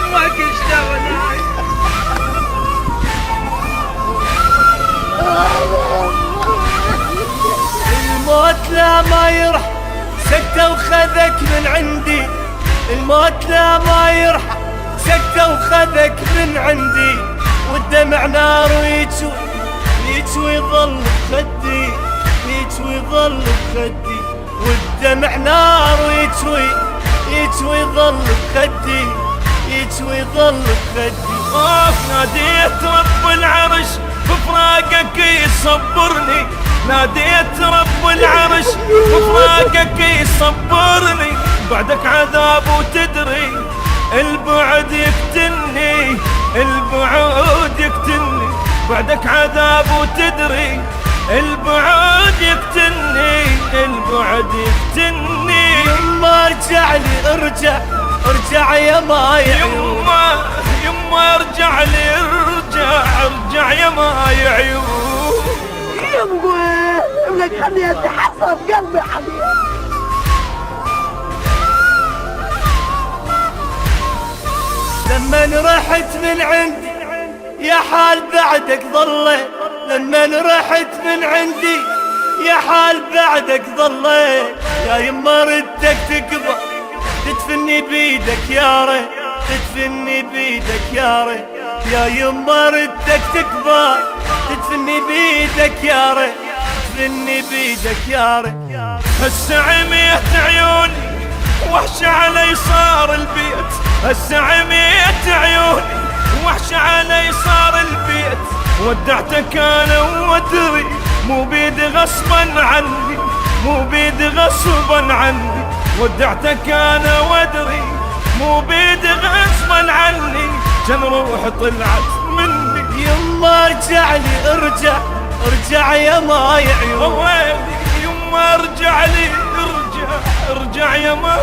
يمك شلون الموت لا ما يرحم سكتة وخذك من عندي، الموت لا ما يرحم سكتة وخذك من عندي، والدمع نار ويجوي يجوي ظل بخدي، يجوي ظل بخدي، والدمع نار ويجوي يجوي ظل بخدي، يجوي ظل بخدي. ناديت رب العرش بفراقك يصبرني، ناديت رب العرش بفراقك يصبرني، بعدك عذاب وتدري البعد يقتلني، البعد يقتلني، بعدك عذاب وتدري البعد يقتلني، البعد يقتلني. يما ارجع لي ارجع ارجع يا ما يعيون، يما ارجع لي ارجع ارجع يا ما يعيون. يمه ابنك خليه يتحسر قلبي حبيبي. لما رحت من عندي يا حال بعدك ظليت، لما رحت من عندي يا حال بعدك ظليت، يا يما ردك تكبر تدفني بيدك يا ريت، تدفني بيدك يا ريت، يا يما ردك تكبر تدفني بيدك يا ريت، تدفني بيدك يا ريت. هسه عميت عيوني وحش علي صار البيت، هسه عميت عيوني وحش علي صار البيت، ودعتك انا وادري مو بيدي غصبا عني، مو بيدي غصبا عني، ودعتك انا وادري مو بيدي غصبا عني، كان روح طلعت مني. يما ارجع لي ارجع ارجع يا ما يعيون، ويلي يما ارجع لي ارجع ارجع يا ما